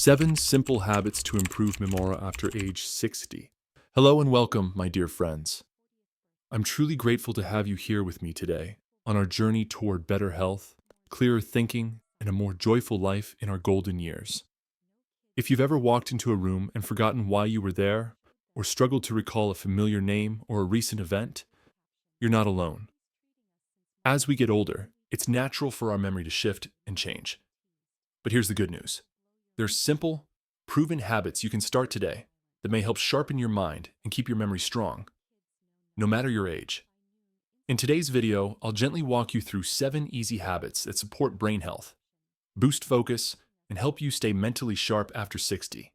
7 Simple Habits to Improve Memory After Age 60. Hello and welcome, my dear friends. I'm truly grateful to have you here with me today on our journey toward better health, clearer thinking, and a more joyful life in our golden years. If you've ever walked into a room and forgotten why you were there, or struggled to recall a familiar name or a recent event, you're not alone. As we get older, it's natural for our memory to shift and change. But here's the good news. There's simple, proven habits you can start today that may help sharpen your mind and keep your memory strong, no matter your age. In today's video, I'll gently walk you through 7 easy habits that support brain health, boost focus, and help you stay mentally sharp after 60.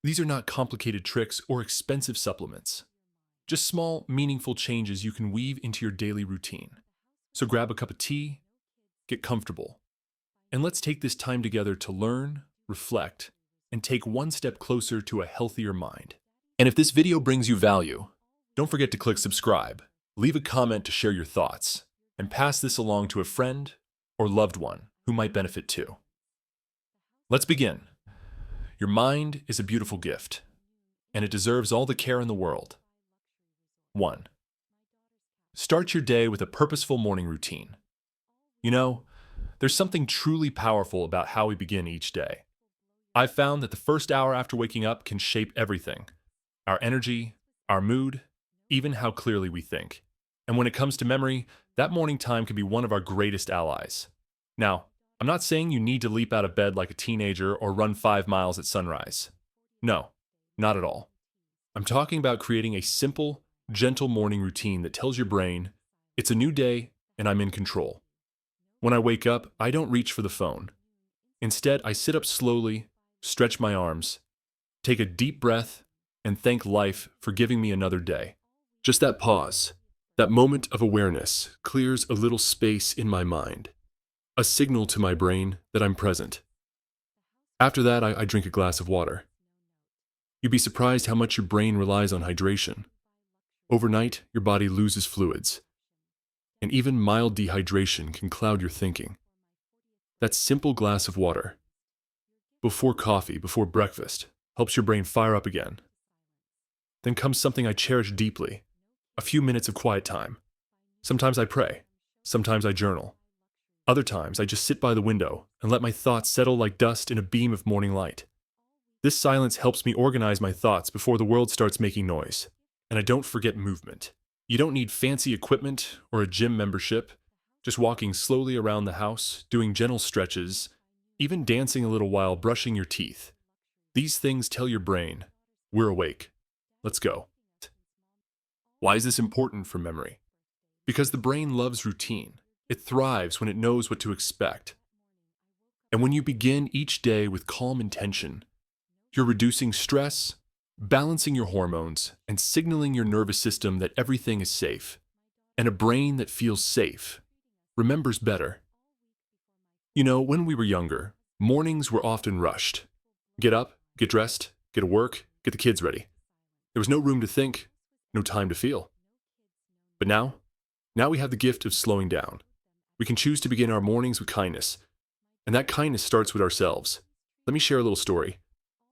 These are not complicated tricks or expensive supplements, just small, meaningful changes you can weave into your daily routine. So grab a cup of tea, get comfortable, and let's take this time together to learn, reflect, and take one step closer to a healthier mind. And if this video brings you value, don't forget to click subscribe, leave a comment to share your thoughts, and pass this along to a friend or loved one who might benefit too. Let's begin. Your mind is a beautiful gift, and it deserves all the care in the world. 1. Start your day with a purposeful morning routine. You know, there's something truly powerful about how we begin each day. I've found that the first hour after waking up can shape everything: our energy, our mood, even how clearly we think. And when it comes to memory, that morning time can be one of our greatest allies. Now, I'm not saying you need to leap out of bed like a teenager or run 5 miles at sunrise. No, not at all. I'm talking about creating a simple, gentle morning routine that tells your brain, it's a new day and I'm in control. When I wake up, I don't reach for the phone. Instead, I sit up slowly, stretch my arms, take a deep breath, and thank life for giving me another day. Just that pause, that moment of awareness, clears a little space in my mind, a signal to my brain that I'm present. After that, I drink a glass of water. You'd be surprised how much your brain relies on hydration. Overnight, your body loses fluids, and even mild dehydration can cloud your thinking. That simple glass of water, before coffee, before breakfast, helps your brain fire up again. Then comes something I cherish deeply: a few minutes of quiet time. Sometimes I pray, sometimes I journal. Other times I just sit by the window and let my thoughts settle like dust in a beam of morning light. This silence helps me organize my thoughts before the world starts making noise. And I don't forget movement. You don't need fancy equipment or a gym membership. Just walking slowly around the house, doing gentle stretches, even dancing a little while brushing your teeth. These things tell your brain, we're awake. Let's go. Why is this important for memory? Because the brain loves routine. It thrives when it knows what to expect. And when you begin each day with calm intention, you're reducing stress, balancing your hormones, and signaling your nervous system that everything is safe. And a brain that feels safe remembers better. You know, when we were younger, mornings were often rushed. Get up, get dressed, get to work, get the kids ready. There was no room to think, no time to feel. But now we have the gift of slowing down. We can choose to begin our mornings with kindness, and that kindness starts with ourselves. Let me share a little story.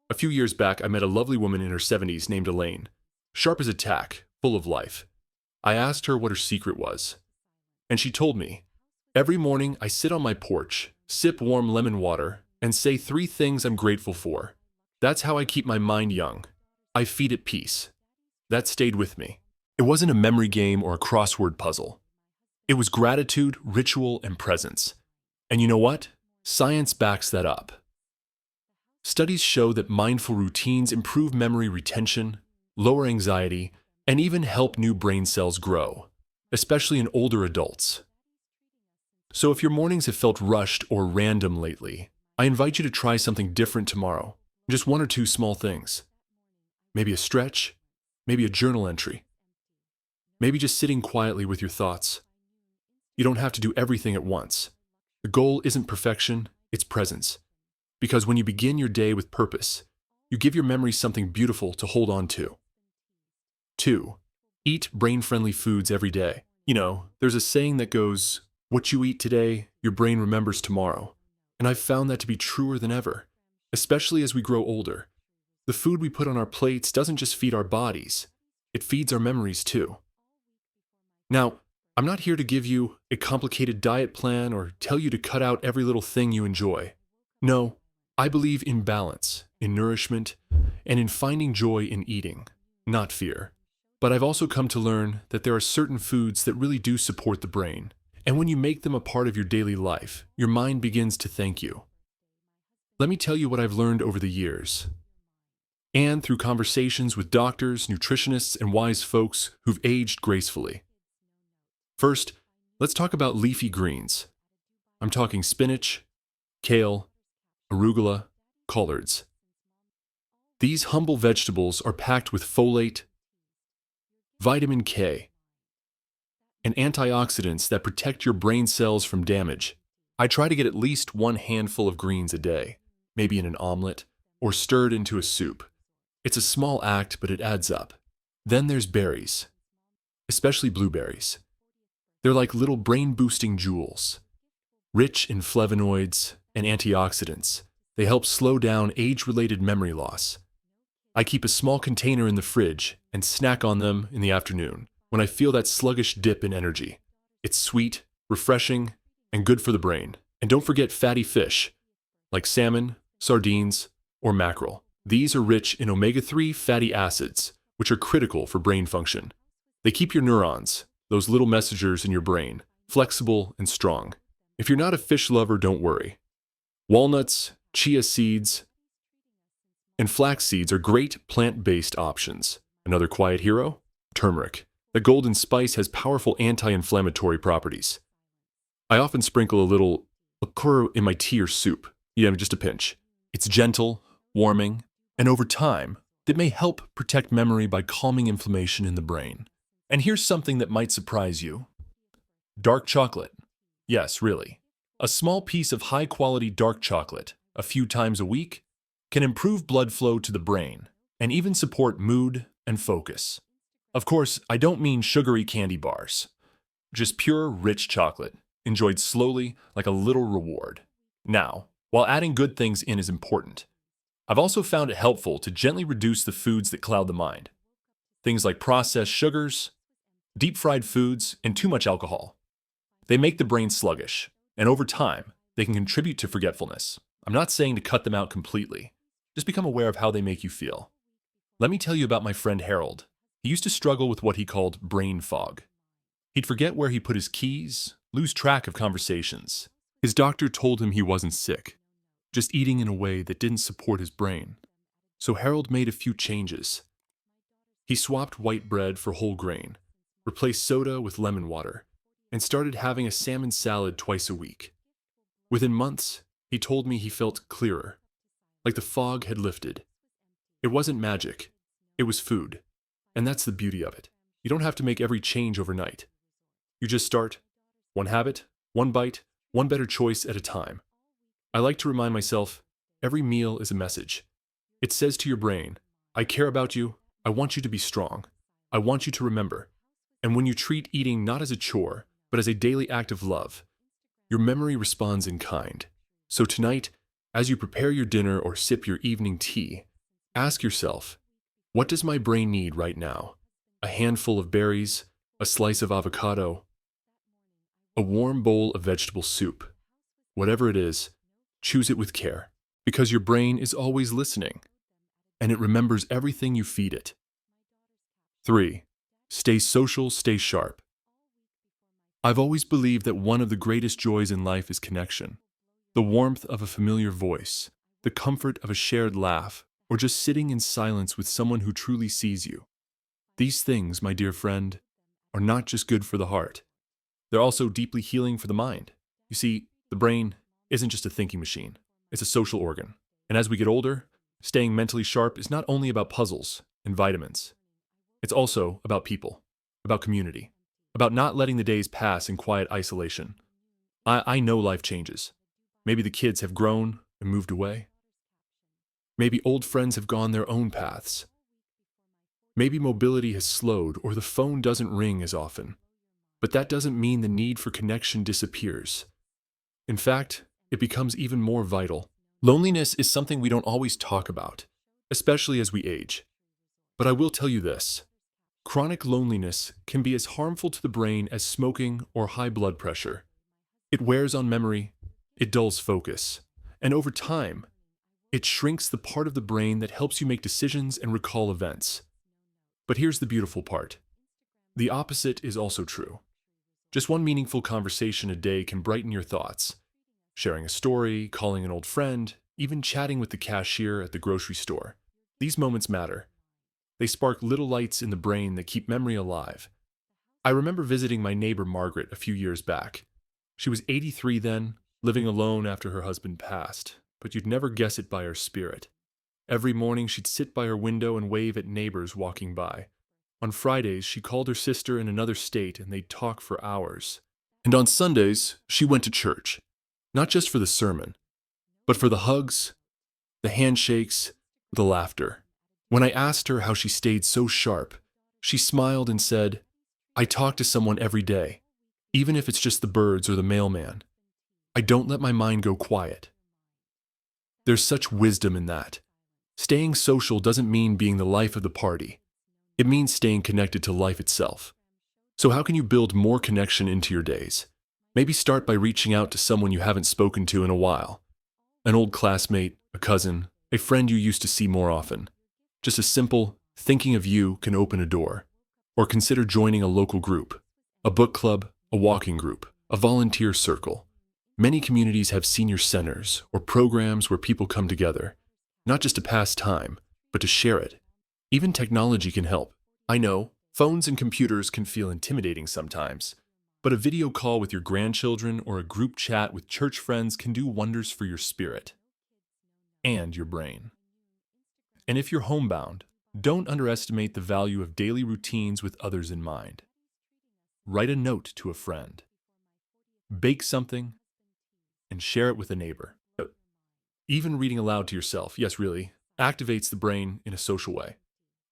A few years back, I met a lovely woman in her 70s named Elaine, sharp as a tack, full of life. I asked her what her secret was, and she told me, every morning I sit on my porch, sip warm lemon water, and say 3 things I'm grateful for. That's how I keep my mind young. I feed it peace. That stayed with me. It wasn't a memory game or a crossword puzzle. It was gratitude, ritual, and presence. And you know what? Science backs that up. Studies show that mindful routines improve memory retention, lower anxiety, and even help new brain cells grow, especially in older adults. So if your mornings have felt rushed or random lately, I invite you to try something different tomorrow. Just 1 or 2 small things. Maybe a stretch, maybe a journal entry. Maybe just sitting quietly with your thoughts. You don't have to do everything at once. The goal isn't perfection, it's presence. Because when you begin your day with purpose, you give your memory something beautiful to hold on to. 2. Eat brain-friendly foods every day. You know, there's a saying that goes, what you eat today, your brain remembers tomorrow. And I've found that to be truer than ever. especially as we grow older. The food we put on our plates doesn't just feed our bodies, it feeds our memories too. Now, I'm not here to give you a complicated diet plan or tell you to cut out every little thing you enjoy. No, I believe in balance, in nourishment, and in finding joy in eating, not fear. But I've also come to learn that there are certain foods that really do support the brain. And when you make them a part of your daily life, your mind begins to thank you. Let me tell you what I've learned over the years. And through conversations with doctors, nutritionists, and wise folks who've aged gracefully. First, let's talk about leafy greens. I'm talking spinach, kale, arugula, collards. These humble vegetables are packed with folate, vitamin K, and antioxidants that protect your brain cells from damage. I try to get at least one handful of greens a day, maybe in an omelet, or stirred into a soup. It's a small act, but it adds up. Then there's berries, especially blueberries. They're like little brain-boosting jewels. Rich in flavonoids and antioxidants, they help slow down age-related memory loss. I keep a small container in the fridge and snack on them in the afternoon when I feel that sluggish dip in energy. It's sweet, refreshing, and good for the brain. And don't forget fatty fish, like salmon, sardines, or mackerel. These are rich in omega-3 fatty acids, which are critical for brain function. They keep your neurons, those little messengers in your brain, flexible and strong. If you're not a fish lover, don't worry. Walnuts, chia seeds, and flax seeds are great plant-based options. Another quiet hero? Turmeric. The golden spice has powerful anti-inflammatory properties. I often sprinkle a little liqueur in my tea or soup. Just a pinch. It's gentle, warming, and over time, it may help protect memory by calming inflammation in the brain. And here's something that might surprise you. Dark chocolate. Yes, really. A small piece of high-quality dark chocolate, a few times a week, can improve blood flow to the brain and even support mood and focus. Of course, I don't mean sugary candy bars. Just pure, rich chocolate, enjoyed slowly like a little reward. Now, while adding good things in is important, I've also found it helpful to gently reduce the foods that cloud the mind. Things like processed sugars, deep-fried foods, and too much alcohol. They make the brain sluggish, and over time, they can contribute to forgetfulness. I'm not saying to cut them out completely. Just become aware of how they make you feel. Let me tell you about my friend Harold. He used to struggle with what he called brain fog. He'd forget where he put his keys, lose track of conversations. His doctor told him he wasn't sick, just eating in a way that didn't support his brain. So Harold made a few changes. He swapped white bread for whole grain, replaced soda with lemon water, and started having a salmon salad twice a week. Within months, he told me he felt clearer, like the fog had lifted. It wasn't magic, it was food. And that's the beauty of it. You don't have to make every change overnight. You just start, one habit, one bite, one better choice at a time. I like to remind myself, every meal is a message. It says to your brain, I care about you, I want you to be strong, I want you to remember. And when you treat eating not as a chore, but as a daily act of love, your memory responds in kind. So tonight, as you prepare your dinner or sip your evening tea, ask yourself, what does my brain need right now? A handful of berries, a slice of avocado, a warm bowl of vegetable soup. Whatever it is, choose it with care, because your brain is always listening, and it remembers everything you feed it. 3. Stay social, stay sharp. I've always believed that one of the greatest joys in life is connection. The warmth of a familiar voice, the comfort of a shared laugh, or just sitting in silence with someone who truly sees you. These things, my dear friend, are not just good for the heart. They're also deeply healing for the mind. You see, the brain isn't just a thinking machine. It's a social organ. And as we get older, staying mentally sharp is not only about puzzles and vitamins. It's also about people, about community, about not letting the days pass in quiet isolation. I know life changes. Maybe the kids have grown and moved away. Maybe old friends have gone their own paths. Maybe mobility has slowed or the phone doesn't ring as often. But that doesn't mean the need for connection disappears. In fact, it becomes even more vital. Loneliness is something we don't always talk about, especially as we age. But I will tell you this. Chronic loneliness can be as harmful to the brain as smoking or high blood pressure. It wears on memory, it dulls focus, and over time, it shrinks the part of the brain that helps you make decisions and recall events. But here's the beautiful part. The opposite is also true. Just one meaningful conversation a day can brighten your thoughts. Sharing a story, calling an old friend, even chatting with the cashier at the grocery store. These moments matter. They spark little lights in the brain that keep memory alive. I remember visiting my neighbor Margaret a few years back. She was 83 then, living alone after her husband passed, but you'd never guess it by her spirit. Every morning she'd sit by her window and wave at neighbors walking by. On Fridays, she called her sister in another state and they'd talk for hours. And on Sundays, she went to church. Not just for the sermon, but for the hugs, the handshakes, the laughter. When I asked her how she stayed so sharp, she smiled and said, "I talk to someone every day, even if it's just the birds or the mailman. I don't let my mind go quiet." There's such wisdom in that. Staying social doesn't mean being the life of the party. It means staying connected to life itself. So how can you build more connection into your days? Maybe start by reaching out to someone you haven't spoken to in a while. An old classmate, a cousin, a friend you used to see more often. Just a simple, thinking of you can open a door. Or consider joining a local group, a book club, a walking group, a volunteer circle. Many communities have senior centers or programs where people come together, not just to pass time, but to share it. Even technology can help. I know, phones and computers can feel intimidating sometimes, but a video call with your grandchildren or a group chat with church friends can do wonders for your spirit and your brain. And if you're homebound, don't underestimate the value of daily routines with others in mind. Write a note to a friend. Bake something and share it with a neighbor. Even reading aloud to yourself, yes, really, activates the brain in a social way,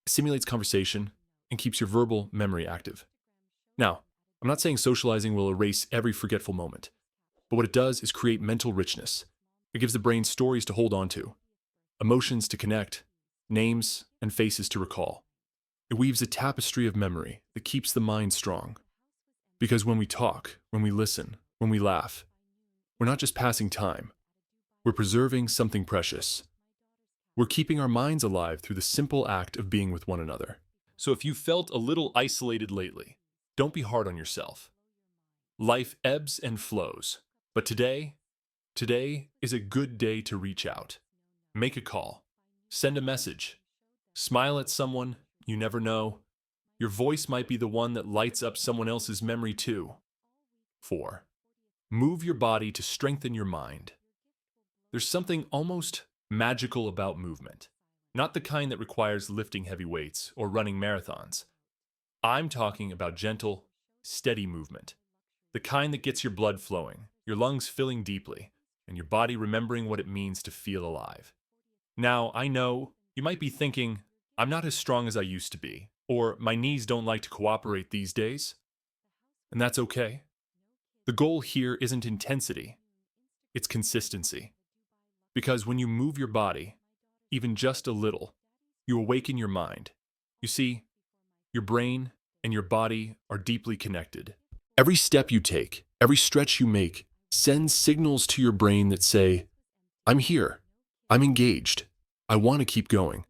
simulates conversation, and keeps your verbal memory active. Now, I'm not saying socializing will erase every forgetful moment, but what it does is create mental richness. It gives the brain stories to hold on to, emotions to connect, names and faces to recall. It weaves a tapestry of memory that keeps the mind strong. Because when we talk, when we listen, when we laugh, we're not just passing time. We're preserving something precious. We're keeping our minds alive through the simple act of being with one another. So if you felt a little isolated lately, don't be hard on yourself. Life ebbs and flows, but today is a good day to reach out. Make a call, send a message, smile at someone you never know. Your voice might be the one that lights up someone else's memory too. 4. Move your body to strengthen your mind. There's something almost magical about movement, not the kind that requires lifting heavy weights or running marathons. I'm talking about gentle, steady movement, the kind that gets your blood flowing, your lungs filling deeply, and your body remembering what it means to feel alive. Now, I know you might be thinking, I'm not as strong as I used to be, or my knees don't like to cooperate these days. And that's okay. The goal here isn't intensity, it's consistency. Because when you move your body, even just a little, you awaken your mind. You see, your brain and your body are deeply connected. Every step you take, every stretch you make, sends signals to your brain that say, I'm here, I'm engaged, I want to keep going.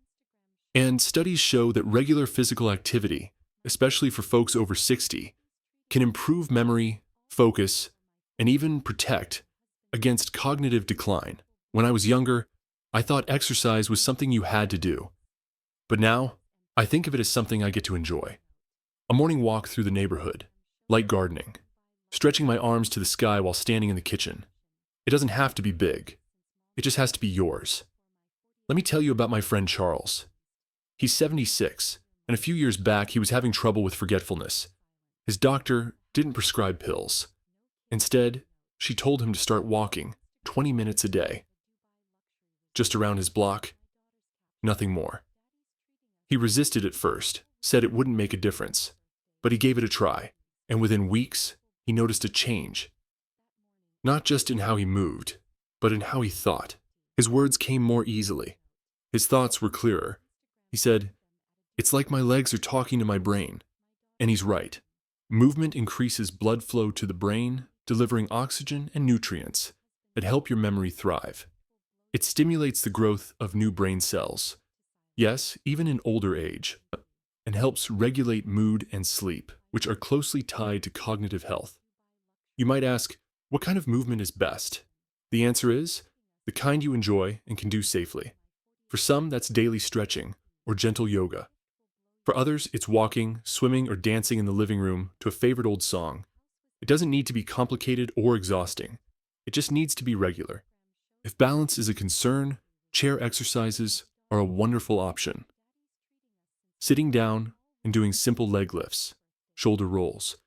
And studies show that regular physical activity, especially for folks over 60, can improve memory, focus, and even protect against cognitive decline. When I was younger, I thought exercise was something you had to do. But now, I think of it as something I get to enjoy. A morning walk through the neighborhood, light gardening, stretching my arms to the sky while standing in the kitchen. It doesn't have to be big. It just has to be yours. Let me tell you about my friend Charles. He's 76, and a few years back he was having trouble with forgetfulness. His doctor didn't prescribe pills. Instead, she told him to start walking 20 minutes a day. Just around his block, nothing more. He resisted at first, said it wouldn't make a difference, but he gave it a try, and within weeks, he noticed a change. Not just in how he moved, but in how he thought. His words came more easily. His thoughts were clearer. He said, "It's like my legs are talking to my brain." And he's right. Movement increases blood flow to the brain, delivering oxygen and nutrients that help your memory thrive. It stimulates the growth of new brain cells. Yes, even in older age, and helps regulate mood and sleep, which are closely tied to cognitive health. You might ask, what kind of movement is best? The answer is, the kind you enjoy and can do safely. For some, that's daily stretching or gentle yoga. For others, it's walking, swimming, or dancing in the living room to a favorite old song. It doesn't need to be complicated or exhausting. It just needs to be regular. If balance is a concern, chair exercises are a wonderful option. Sitting down and doing simple leg lifts, shoulder rolls,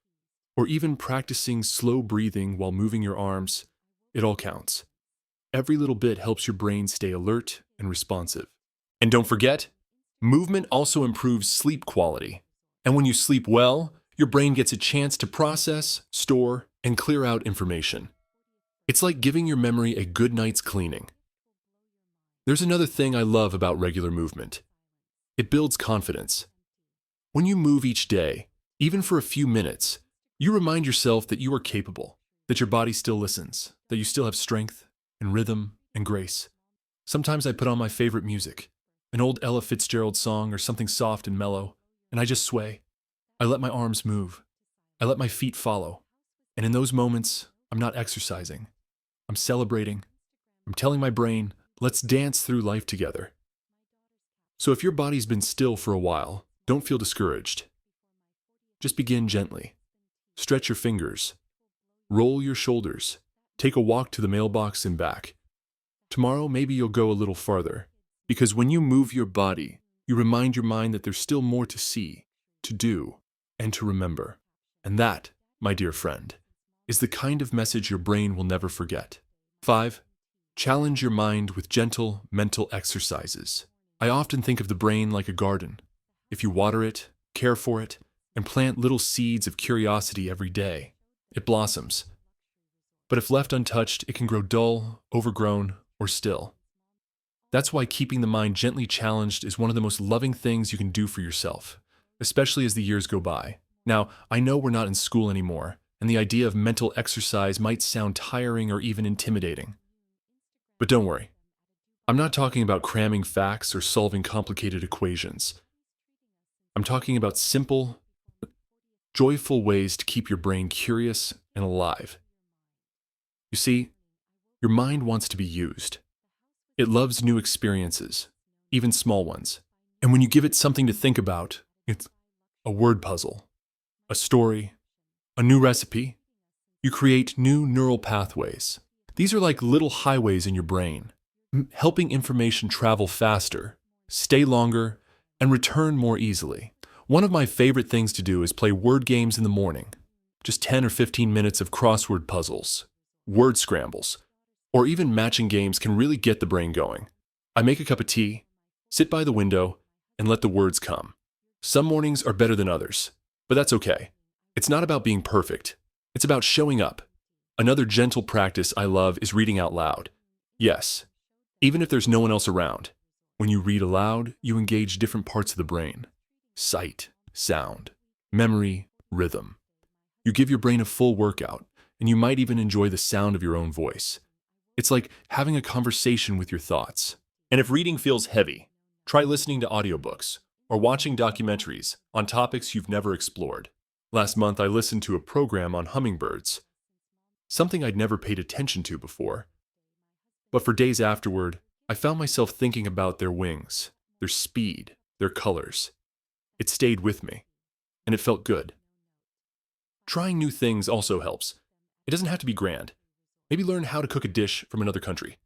or even practicing slow breathing while moving your arms, it all counts. Every little bit helps your brain stay alert and responsive. And don't forget, movement also improves sleep quality. And when you sleep well, your brain gets a chance to process, store, and clear out information. It's like giving your memory a good night's cleaning. There's another thing I love about regular movement. It builds confidence. When you move each day, even for a few minutes, you remind yourself that you are capable, that your body still listens, that you still have strength and rhythm and grace. Sometimes I put on my favorite music, an old Ella Fitzgerald song or something soft and mellow, and I just sway. I let my arms move. I let my feet follow. And in those moments, I'm not exercising. I'm celebrating. I'm telling my brain, let's dance through life together. So if your body's been still for a while, don't feel discouraged. Just begin gently. Stretch your fingers. Roll your shoulders. Take a walk to the mailbox and back. Tomorrow, maybe you'll go a little farther. Because when you move your body, you remind your mind that there's still more to see, to do, and to remember. And that, my dear friend, is the kind of message your brain will never forget. 5. Challenge your mind with gentle mental exercises. I often think of the brain like a garden. If you water it, care for it, and plant little seeds of curiosity every day, it blossoms. But if left untouched, it can grow dull, overgrown, or still. That's why keeping the mind gently challenged is one of the most loving things you can do for yourself, especially as the years go by. Now, I know we're not in school anymore, and the idea of mental exercise might sound tiring or even intimidating. But don't worry. I'm not talking about cramming facts or solving complicated equations. I'm talking about simple, joyful ways to keep your brain curious and alive. You see, your mind wants to be used. It loves new experiences, even small ones. And when you give it something to think about, it's a word puzzle, a story, a new recipe, you create new neural pathways. These are like little highways in your brain, helping information travel faster, stay longer, and return more easily. One of my favorite things to do is play word games in the morning. Just 10 or 15 minutes of crossword puzzles, word scrambles, or even matching games can really get the brain going. I make a cup of tea, sit by the window, and let the words come. Some mornings are better than others, but that's okay. It's not about being perfect. It's about showing up. Another gentle practice I love is reading out loud. Yes, even if there's no one else around. When you read aloud, you engage different parts of the brain. Sight, sound, memory, rhythm. You give your brain a full workout, and you might even enjoy the sound of your own voice. It's like having a conversation with your thoughts. And if reading feels heavy, try listening to audiobooks or watching documentaries on topics you've never explored. Last month, I listened to a program on hummingbirds, something I'd never paid attention to before. But for days afterward, I found myself thinking about their wings, their speed, their colors. It stayed with me, and it felt good. Trying new things also helps. It doesn't have to be grand. Maybe learn how to cook a dish from another country.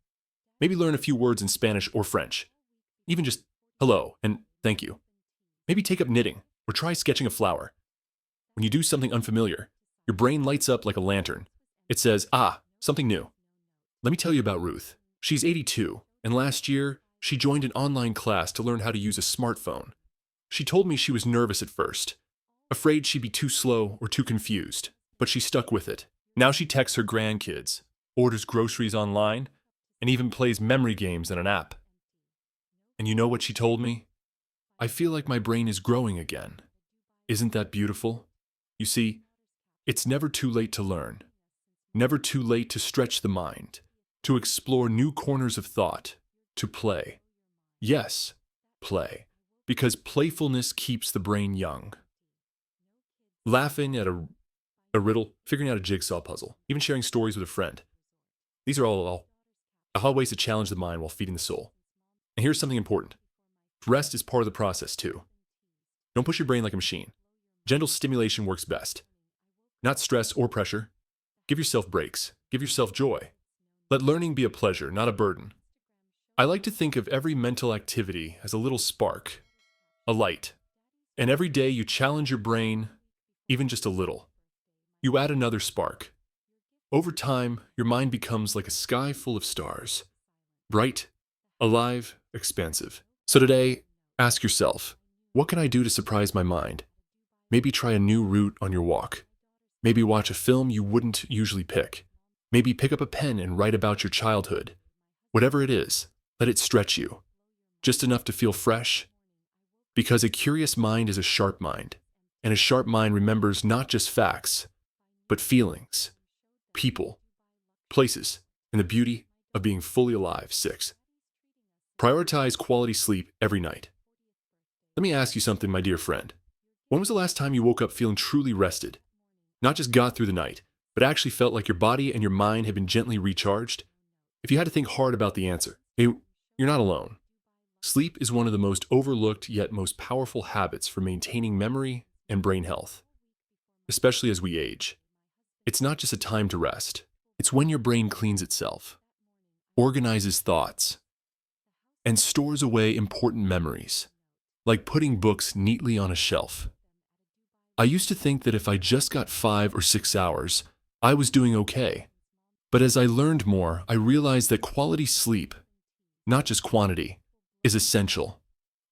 Maybe learn a few words in Spanish or French. Even just hello and thank you. Maybe take up knitting or try sketching a flower. When you do something unfamiliar, your brain lights up like a lantern. It says, something new. Let me tell you about Ruth. She's 82, and last year, she joined an online class to learn how to use a smartphone. She told me she was nervous at first, afraid she'd be too slow or too confused, but she stuck with it. Now she texts her grandkids, orders groceries online, and even plays memory games in an app. And you know what she told me? I feel like my brain is growing again. Isn't that beautiful? You see, it's never too late to learn, never too late to stretch the mind, to explore new corners of thought, to play. Yes, play, because playfulness keeps the brain young. Laughing at a riddle, figuring out a jigsaw puzzle, even sharing stories with a friend. These are all ways to challenge the mind while feeding the soul. And here's something important. Rest is part of the process too. Don't push your brain like a machine. Gentle stimulation works best. Not stress or pressure. Give yourself breaks. Give yourself joy. Let learning be a pleasure, not a burden. I like to think of every mental activity as a little spark, a light. And every day you challenge your brain, even just a little. You add another spark. Over time, your mind becomes like a sky full of stars. Bright, alive, expansive. So today, ask yourself, what can I do to surprise my mind? Maybe try a new route on your walk. Maybe watch a film you wouldn't usually pick. Maybe pick up a pen and write about your childhood. Whatever it is, let it stretch you. Just enough to feel fresh. Because a curious mind is a sharp mind. And a sharp mind remembers not just facts, but feelings, people, places, and the beauty of being fully alive. 6. Prioritize quality sleep every night. Let me ask you something, my dear friend. When was the last time you woke up feeling truly rested? Not just got through the night, but actually felt like your body and your mind had been gently recharged? If you had to think hard about the answer, you're not alone. Sleep is one of the most overlooked yet most powerful habits for maintaining memory and brain health, especially as we age. It's not just a time to rest. It's when your brain cleans itself, organizes thoughts, and stores away important memories, like putting books neatly on a shelf. I used to think that if I just got 5 or 6 hours, I was doing okay. But as I learned more, I realized that quality sleep, not just quantity, is essential.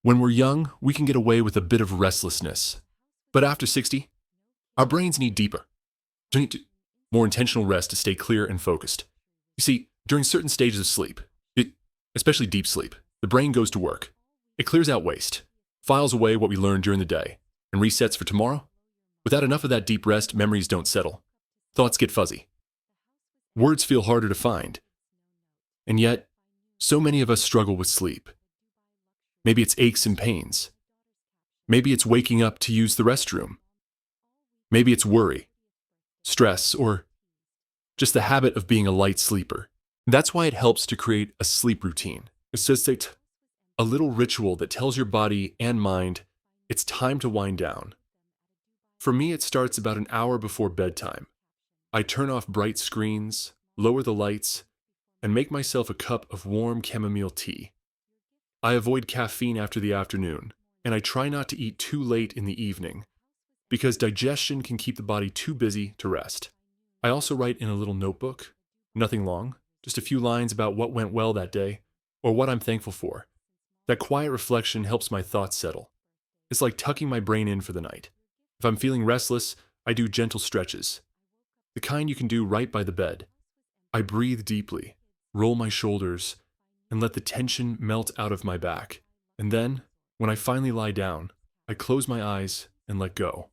When we're young, we can get away with a bit of restlessness. But after 60, our brains need deeper, more intentional rest to stay clear and focused. You see, during certain stages of sleep, especially deep sleep, the brain goes to work. It clears out waste, files away what we learned during the day, and resets for tomorrow. Without enough of that deep rest, memories don't settle. Thoughts get fuzzy. Words feel harder to find. And yet, so many of us struggle with sleep. Maybe it's aches and pains. Maybe it's waking up to use the restroom. Maybe it's worry, stress, or just the habit of being a light sleeper. That's why it helps to create a sleep routine. It's just a little ritual that tells your body and mind it's time to wind down. For me, it starts about an hour before bedtime. I turn off bright screens, lower the lights, and make myself a cup of warm chamomile tea. I avoid caffeine after the afternoon, and I try not to eat too late in the evening, because digestion can keep the body too busy to rest. I also write in a little notebook, nothing long, just a few lines about what went well that day, or what I'm thankful for. That quiet reflection helps my thoughts settle. It's like tucking my brain in for the night. If I'm feeling restless, I do gentle stretches, the kind you can do right by the bed. I breathe deeply, roll my shoulders, and let the tension melt out of my back. And then, when I finally lie down, I close my eyes and let go.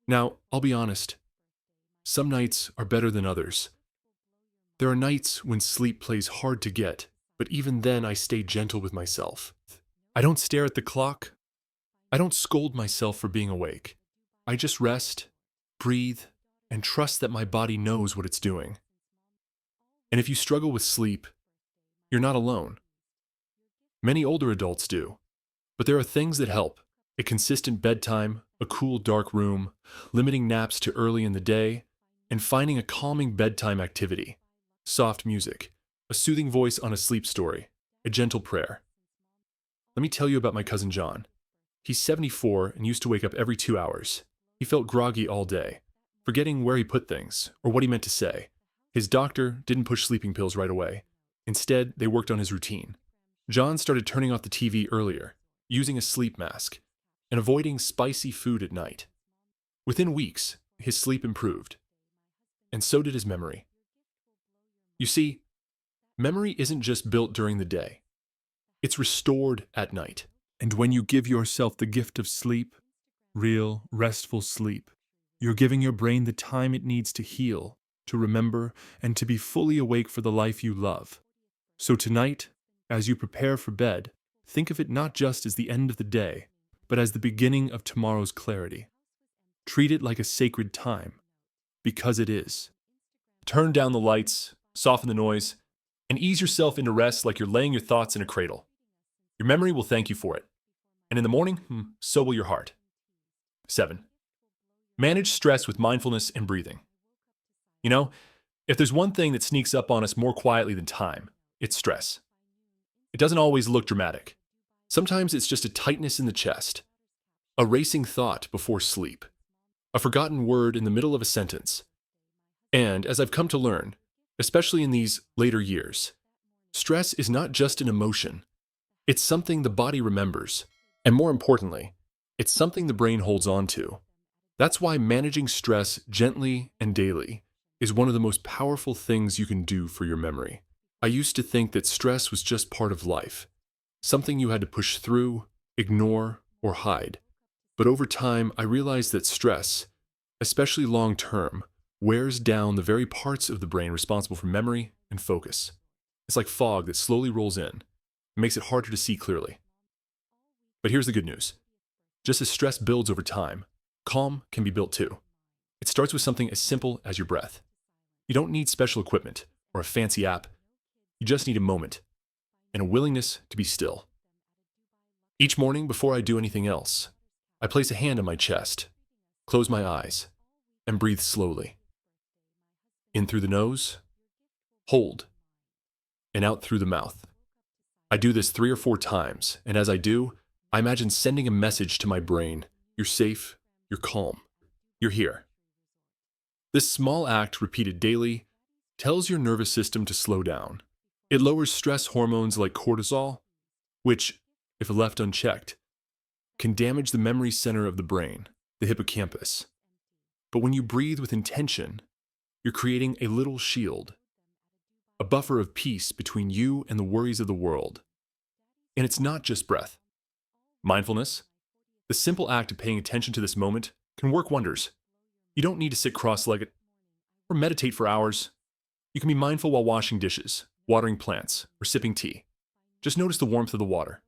Now, I'll be honest. Some nights are better than others. There are nights when sleep plays hard to get, but even then I stay gentle with myself. I don't stare at the clock. I don't scold myself for being awake. I just rest, breathe, and trust that my body knows what it's doing. And if you struggle with sleep, you're not alone. Many older adults do, but there are things that help. A consistent bedtime, a cool dark room, limiting naps to early in the day, and finding a calming bedtime activity. Soft music, a soothing voice on a sleep story, a gentle prayer. Let me tell you about my cousin John. He's 74 and used to wake up every 2 hours. He felt groggy all day, forgetting where he put things or what he meant to say. His doctor didn't push sleeping pills right away. Instead, they worked on his routine. John started turning off the TV earlier, using a sleep mask, and avoiding spicy food at night. Within weeks, his sleep improved, and so did his memory. You see, Memory isn't just built during the day, it's restored at night. And when you give yourself the gift of sleep, real, restful sleep, you're giving your brain the time it needs to heal, to remember, and to be fully awake for the life you love. So tonight, as you prepare for bed, think of it not just as the end of the day, but as the beginning of tomorrow's clarity. Treat it like a sacred time, because it is. Turn down the lights, soften the noise, and ease yourself into rest like you're laying your thoughts in a cradle. Your memory will thank you for it. And in the morning, so will your heart. 7. Manage stress with mindfulness and breathing. You know, if there's one thing that sneaks up on us more quietly than time, it's stress. It doesn't always look dramatic. Sometimes it's just a tightness in the chest, a racing thought before sleep, a forgotten word in the middle of a sentence. And as I've come to learn, especially in these later years, stress is not just an emotion. It's something the body remembers. And more importantly, it's something the brain holds on to. That's why managing stress gently and daily is one of the most powerful things you can do for your memory. I used to think that stress was just part of life, something you had to push through, ignore, or hide. But over time, I realized that stress, especially long term, wears down the very parts of the brain responsible for memory and focus. It's like fog that slowly rolls in and makes it harder to see clearly. But here's the good news. Just as stress builds over time, calm can be built too. It starts with something as simple as your breath. You don't need special equipment or a fancy app. You just need a moment and a willingness to be still. Each morning, before I do anything else, I place a hand on my chest, close my eyes, and breathe slowly. In through the nose, hold, and out through the mouth. I do this 3 or 4 times, and as I do, I imagine sending a message to my brain. You're safe, you're calm, you're here. This small act, repeated daily, tells your nervous system to slow down. It lowers stress hormones like cortisol, which, if left unchecked, can damage the memory center of the brain, the hippocampus. But when you breathe with intention, you're creating a little shield, a buffer of peace between you and the worries of the world. And it's not just breath. Mindfulness, the simple act of paying attention to this moment, can work wonders. You don't need to sit cross-legged or meditate for hours. You can be mindful while washing dishes, watering plants, or sipping tea. Just notice the warmth of the water,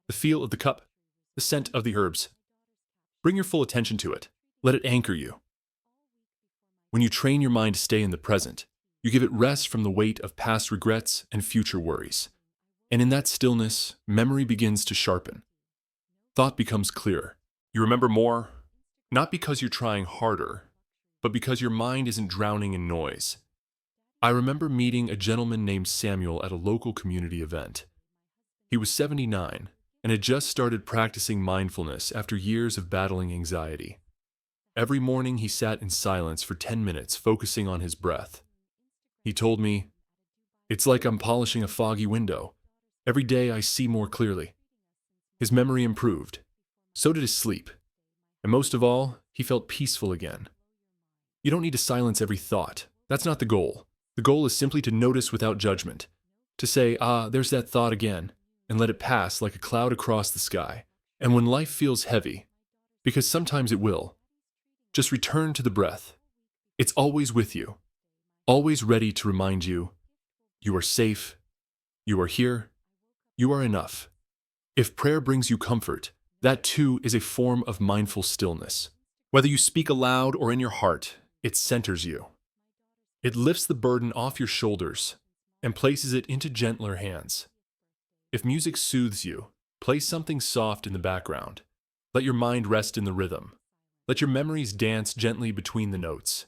the feel of the cup, the scent of the herbs. Bring your full attention to it. Let it anchor you. When you train your mind to stay in the present, you give it rest from the weight of past regrets and future worries. And in that stillness, memory begins to sharpen. Thought becomes clearer. You remember more, not because you're trying harder, but because your mind isn't drowning in noise. I remember meeting a gentleman named Samuel at a local community event. He was 79 and had just started practicing mindfulness after years of battling anxiety. Every morning he sat in silence for 10 minutes, focusing on his breath. He told me, "It's like I'm polishing a foggy window. Every day I see more clearly." His memory improved. So did his sleep. And most of all, he felt peaceful again. You don't need to silence every thought. That's not the goal. The goal is simply to notice without judgment. To say, there's that thought again, and let it pass like a cloud across the sky. And when life feels heavy, because sometimes it will, just return to the breath. It's always with you, always ready to remind you, you are safe, you are here, you are enough. If prayer brings you comfort, that too is a form of mindful stillness. Whether you speak aloud or in your heart, it centers you. It lifts the burden off your shoulders and places it into gentler hands. If music soothes you, play something soft in the background. Let your mind rest in the rhythm. Let your memories dance gently between the notes.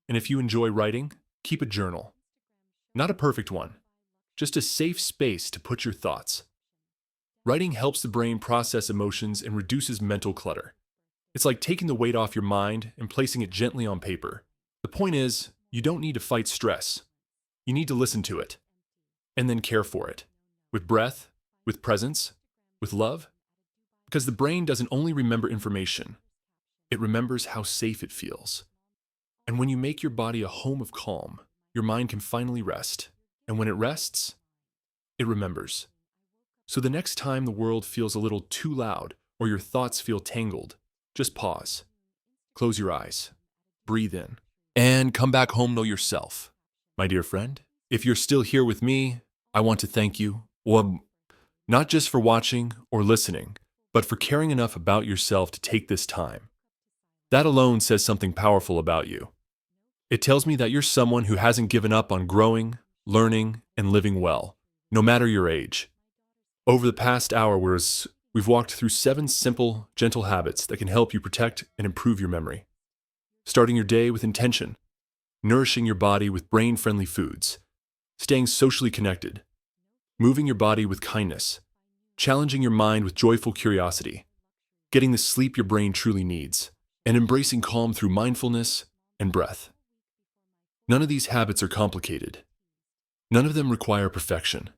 And if you enjoy writing, keep a journal. Not a perfect one, just a safe space to put your thoughts. Writing helps the brain process emotions and reduces mental clutter. It's like taking the weight off your mind and placing it gently on paper. The point is, you don't need to fight stress. You need to listen to it, and then care for it. With breath, with presence, with love. Because the brain doesn't only remember information, it remembers how safe it feels. And when you make your body a home of calm, your mind can finally rest. And when it rests, it remembers. So the next time the world feels a little too loud or your thoughts feel tangled, just pause. Close your eyes. Breathe in. And come back home to yourself. My dear friend, if you're still here with me, I want to thank you. Well, not just for watching or listening, but for caring enough about yourself to take this time. That alone says something powerful about you. It tells me that you're someone who hasn't given up on growing, learning, and living well, no matter your age. Over the past hour, we've walked through 7 simple, gentle habits that can help you protect and improve your memory. Starting your day with intention, nourishing your body with brain-friendly foods, staying socially connected, moving your body with kindness, challenging your mind with joyful curiosity, getting the sleep your brain truly needs, and embracing calm through mindfulness and breath. None of these habits are complicated. None of them require perfection.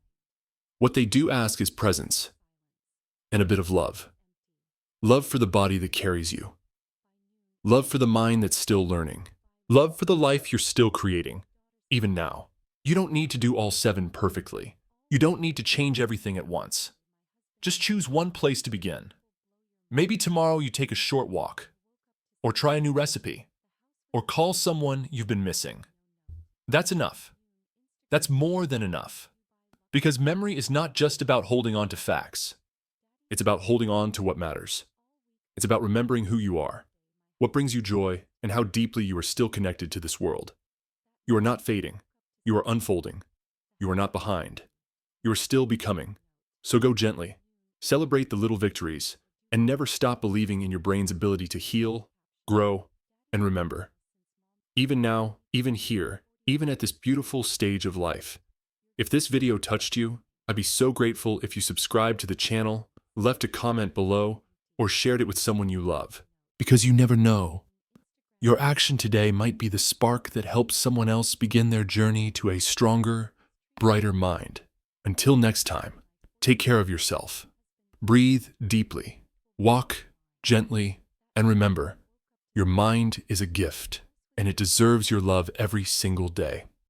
What they do ask is presence and a bit of love. Love for the body that carries you. Love for the mind that's still learning. Love for the life you're still creating, even now. You don't need to do all 7 perfectly. You don't need to change everything at once. Just choose one place to begin. Maybe tomorrow you take a short walk, or try a new recipe, or call someone you've been missing. That's enough. That's more than enough. Because memory is not just about holding on to facts. It's about holding on to what matters. It's about remembering who you are, what brings you joy, and how deeply you are still connected to this world. You are not fading. You are unfolding. You are not behind. You are still becoming. So go gently. Celebrate the little victories, and never stop believing in your brain's ability to heal, grow, and remember. Even now, even here, even at this beautiful stage of life. If this video touched you, I'd be so grateful if you subscribed to the channel, left a comment below, or shared it with someone you love. Because you never know. Your action today might be the spark that helps someone else begin their journey to a stronger, brighter mind. Until next time, take care of yourself. Breathe deeply, walk gently, and remember, your mind is a gift, and it deserves your love every single day.